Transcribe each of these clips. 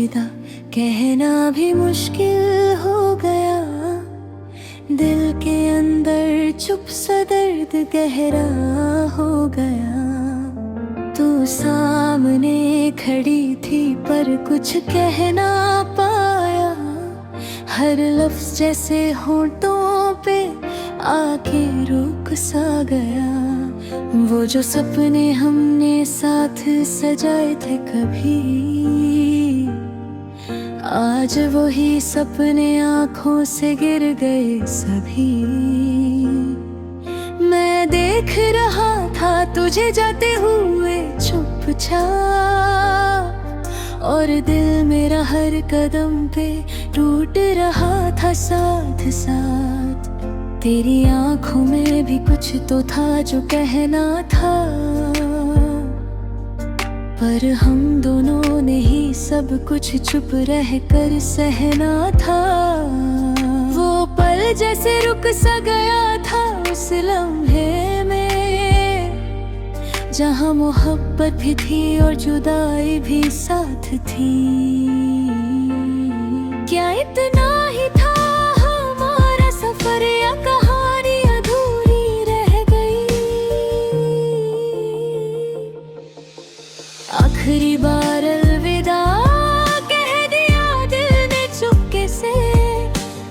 अलविदा कहना भी मुश्किल हो गया। दिल के अंदर चुप सा दर्द गहरा हो गया। तू सामने खड़ी थी पर कुछ कह ना पाया। हर लफ्ज जैसे होंठों पे आके रुक सा गया। वो जो सपने हमने साथ सजाए थे कभी, आज वही सपने आँखों से गिर गए सभी। मैं देख रहा था तुझे जाते हुए चुपचाप, और दिल मेरा हर कदम पे टूट रहा था साथ साथ। तेरी आँखों में भी कुछ तो था जो कहना था, पर हम दोनों ने ही सब कुछ चुप रह कर सहना था। वो पल जैसे रुक सा गया था उस लम्हे में, जहाँ मोहब्बत भी थी और जुदाई भी साथ थी। क्या इतना ही था हमारा सफर, या कहानी अधूरी रह गई। आखिरी बार अलविदा कह दिया दिल ने चुपके से।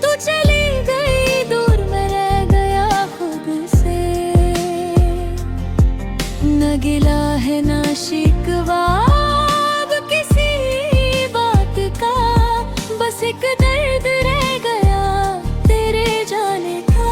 तू चली गई दूर, मैं रह गया खुद से। न गिला है न शिकवा अब किसी बात का, बस एक दर्द रह गया तेरे जाने का।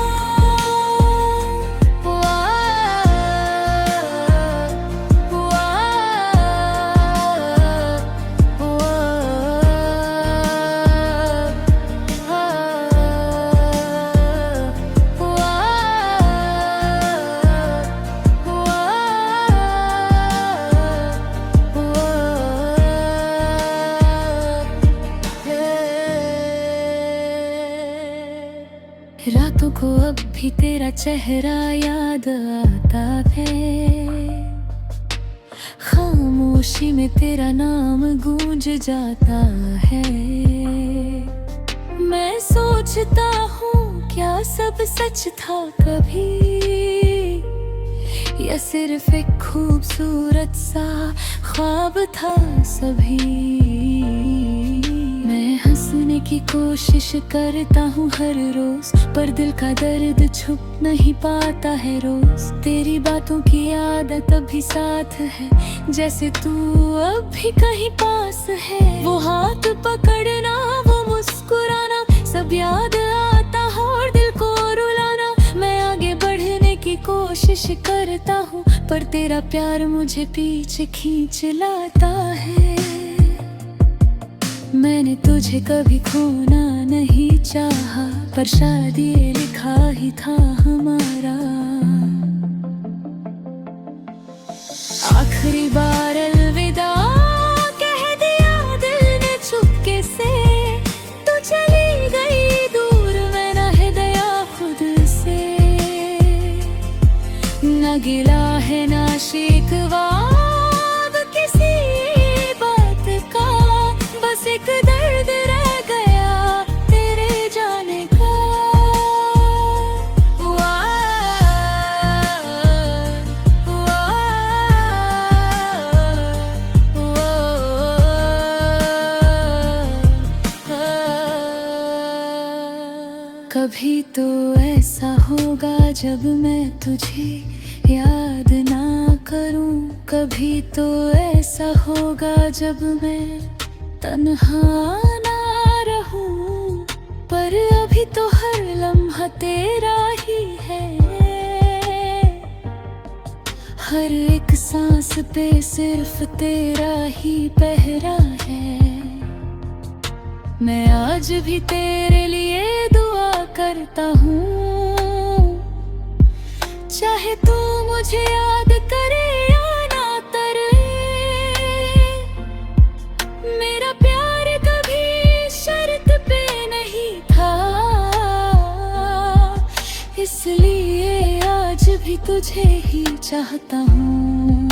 रातों को अब भी तेरा चेहरा याद आता है। खामोशी में तेरा नाम गूंज जाता है। मैं सोचता हूँ क्या सब सच था कभी, या सिर्फ एक खूबसूरत सा ख्वाब था सभी। मैं हंसने की कोशिश करता हूँ हर रोज, पर दिल का दर्द छुप नहीं पाता है रोज। तेरी बातों की आदत अभी साथ है, जैसे तू अब भी कहीं पास है। वो हाथ पकड़ना, वो मुस्कुराना, सब याद आता है और दिल को रुलाना। मैं आगे बढ़ने की कोशिश करता हूँ, पर तेरा प्यार मुझे पीछे खींच लाता है। मैंने तुझे कभी खोना नहीं चाहा, पर शायद ये लिखा ही था हमारा। आखिरी बार अलविदा कह दिया दिल ने चुपके से। तू चली गई दूर, मैं रह गया खुद से। न गिला है न शिकवा अब किसी बात का, बस एक दर्द रह गया तेरे जाने का। कभी तो ऐसा होगा जब मैं तुझे याद ना करूं, कभी तो ऐसा होगा जब मैं तन्हा ना रहूं। पर अभी तो हर लम्हा तेरा ही है, हर एक सांस पे सिर्फ तेरा ही पहरा है। मैं आज भी तेरे लिए दुआ करता हूँ, चाहे तू मुझे याद करे या ना करे। मेरा प्यार कभी शर्त पे नहीं था, इसलिए आज भी तुझे ही चाहता हूँ।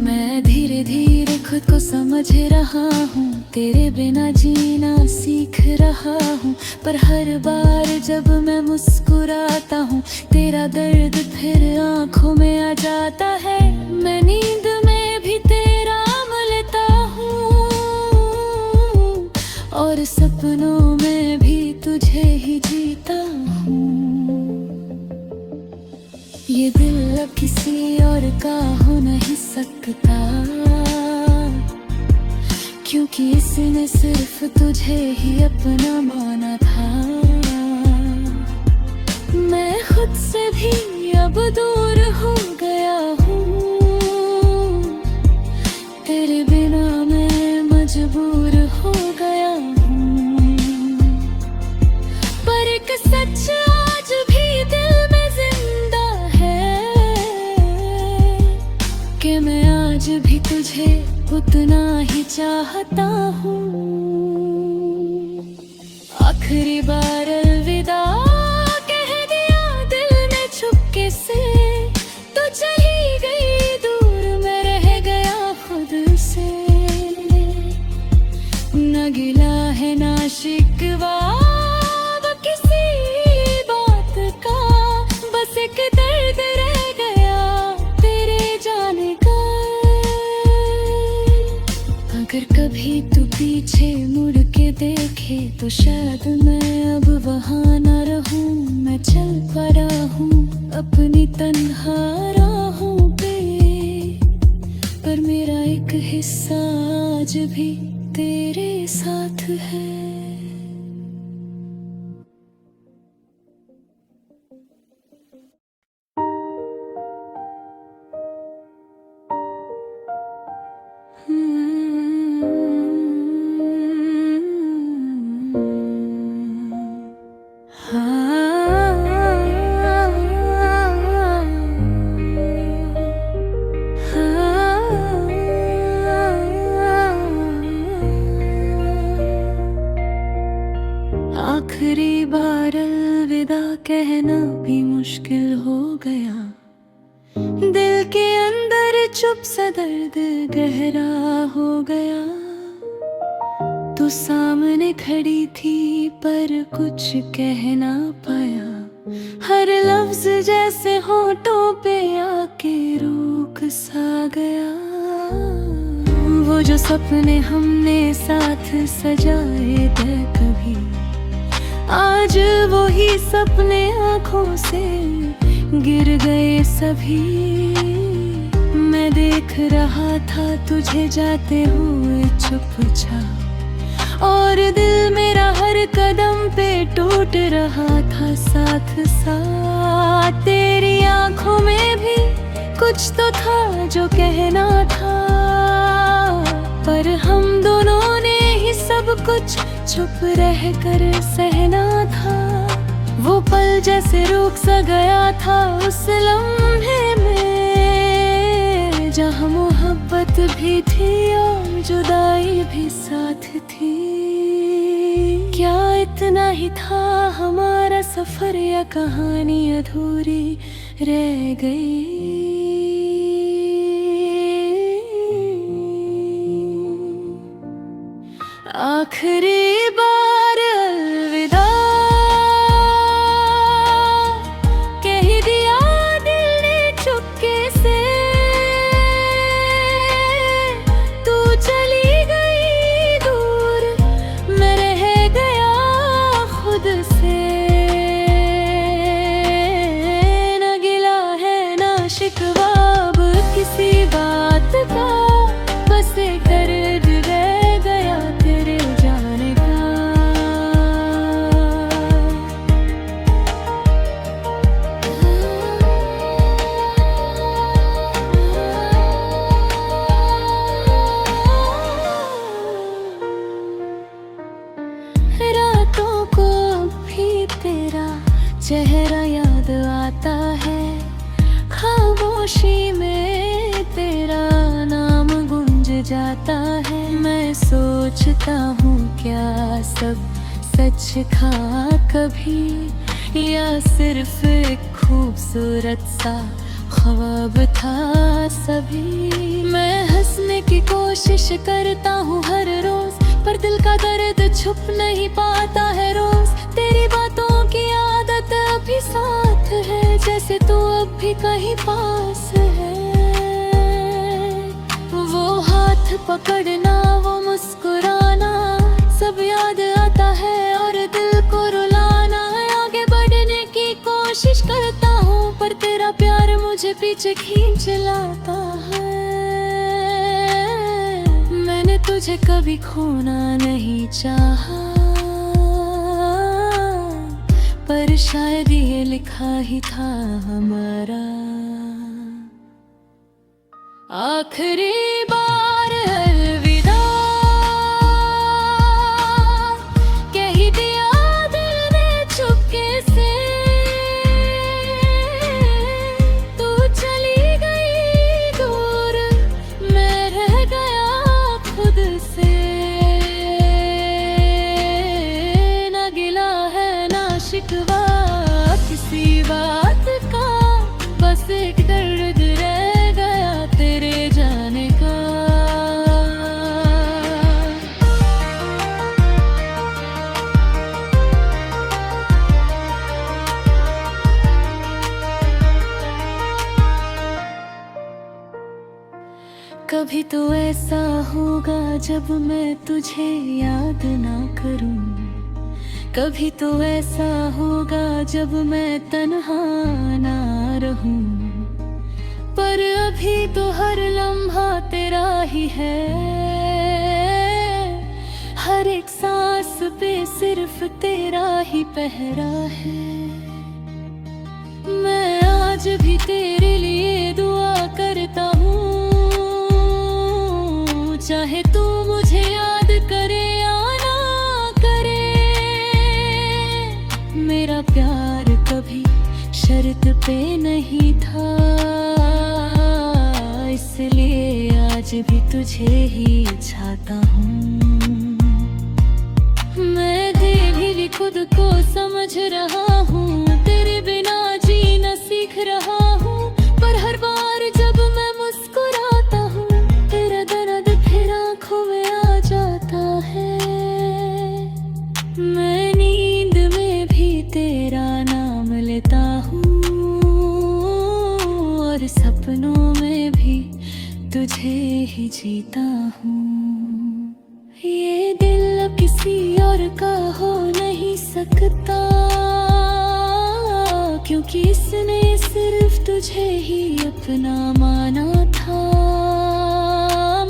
मैं धीरे धीरे खुद खुद को समझ रहा हूँ, तेरे बिना जीना सीख रहा हूँ। पर हर बार जब मैं मुस्कुराता हूँ, तेरा दर्द फिर आँखों में आ जाता है। मैं नींद में भी तेरा मिलता हूँ और सपनों में भी तुझे ही जीता हूँ। ये दिल अब किसी और का हो नहीं सकता, क्योंकि इसने सिर्फ तुझे ही अपना माना था। मैं खुद से भी अब दूर हो गया हूँ, तेरे बिना मैं मजबूर हो गया हूँ। पर एक सच आज भी दिल में जिंदा है कि मैं आज भी तुझे उतना ही चाहता हूँ। आखिरी बार अलविदा कह दिया दिल ने चुपके से, तो चली गई दूर, मैं रह गया खुद से। न गिला है ना शिकवा किसी बात का, बस एक दर्द रह गया तेरे जाने का। अगर कभी तू पीछे मुड़ के देखे तो शायद मैं अब वहाँ न रहूं। मैं चल पड़ा हूँ अपनी तन्हा राहों पे, पर मेरा एक हिस्सा आज भी तेरे साथ है। आखिरी बार अलविदा कहना भी मुश्किल हो गया, दिल के अंदर चुप सा दर्द गहरा हो गया। तू सामने खड़ी थी पर कुछ कह ना पाया, हर लफ्ज जैसे होठों पे आके रोक सा गया। वो जो सपने हमने साथ सजाए थे कभी, आज वो ही सपने आँखों से गिर गए सभी। मैं देख रहा था तुझे जाते हुए चुपचाप, और दिल मेरा हर कदम पे टूट रहा था साथ साथ। तेरी आँखों में भी कुछ तो था जो कहना था, पर हम दोनों ने ही सब कुछ चुप रह कर सहना था। वो पल जैसे रुक सा गया था उस लम्हे में, जहाँ मोहब्बत भी थी और जुदाई भी साथ थी। क्या इतना ही था हमारा सफर, या कहानी अधूरी रह गई। आखिरी बार अलविदा कह दिया दिल ने चुपके से, तू चली गई दूर, मैं रह गया खुद से। न गिला है ना शिकवा अब किसी बात का, बस एक दर्द रह गया तेरे जाने का। रातों को भी तेरा चेहरा याद आता है, खामोशी में तेरा नाम गूंज जाता है। मैं सोचता हूँ क्या सब सच था कभी, या सिर्फ एक खूबसूरत सा ख्वाब था सभी। मैं हंसने की कोशिश करता हूँ हर रोज, पर दिल का दर्द छुप नहीं पाता है रोज। तेरी बातों की आदत अभी साथ है, जैसे तू अब भी कहीं पास है। वो हाथ पकड़ना, वो मुस्कुराना, सब याद आता है और दिल को रुलाना। आगे बढ़ने की कोशिश करता हूँ, पर तेरा प्यार मुझे पीछे खींच लाता है। मैंने तुझे कभी खोना नहीं चाहा, पर शायद ये लिखा ही था हमारा। आखिरी बार अलविदा कह दिया दिल ने चुपके से। तू चली गई दूर, मैं रह गया खुद से। ना गिला है ना शिकवा किसी बात का, बस एक दर्द रह गया तेरे जाने का। कभी तो ऐसा होगा जब मैं तुझे याद ना करूं, कभी तो ऐसा होगा जब मैं तन्हा ना रहूं। पर अभी तो हर लम्हा तेरा ही है, हर एक सांस पे सिर्फ तेरा ही पहरा है। मैं आज भी तेरे लिए दुआ करता हूँ, चाहे तू मुझे याद करे या ना करे। मेरा प्यार कभी शर्त पे नहीं था, इसलिए आज भी तुझे ही चाहता हूँ। मैं धीरे भी खुद को समझ रहा हूँ, तेरे बिना जीना सीख रहा हूँ। पर हर बार जब मैं मुस्कुराता हूँ, तेरा दर्द फिर आँखों में आ जाता है। मैं नींद में भी तेरा नाम लेता हूँ, और सपनों में भी तुझे ही जीता हूँ। ये दिल अब किसी और का हो नहीं सकता, क्योंकि इसने सिर्फ तुझे ही अपना माना था।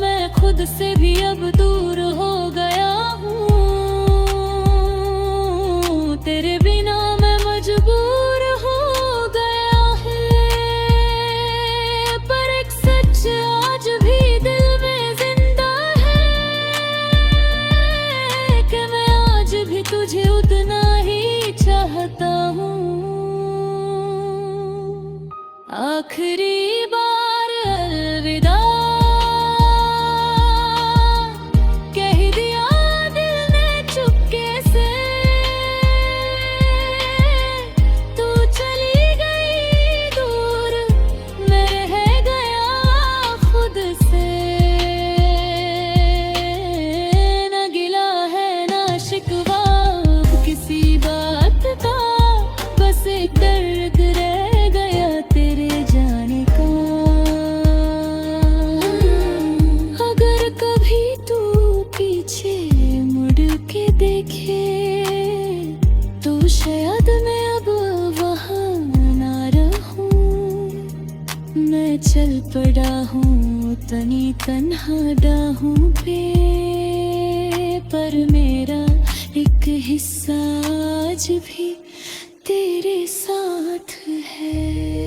मैं खुद से भी अब दूर हो गया हूँ, तेरे बिना मैं मजबूर हो गया है। पर एक सच आज भी दिल में जिंदा है, कि मैं आज भी तुझे उतना ही चाहता हूँ। आखिरी बार अलविदा कह दिया दिल ने चुपके से। तू चली गई दूर, मैं रह गया खुद से। ना गिला है ना शिकवा किसी बात का, बस एक दर्द रह गया तेरे जाने का। अगर कभी तू पीछे मुड़ के देखे, तो शायद मैं अब वहाँ ना रहूं। मैं चल पड़ा हूँ तनी तन्हा डाहों पे, पर मेरा एक हिस्सा आज भी तेरे साथ है।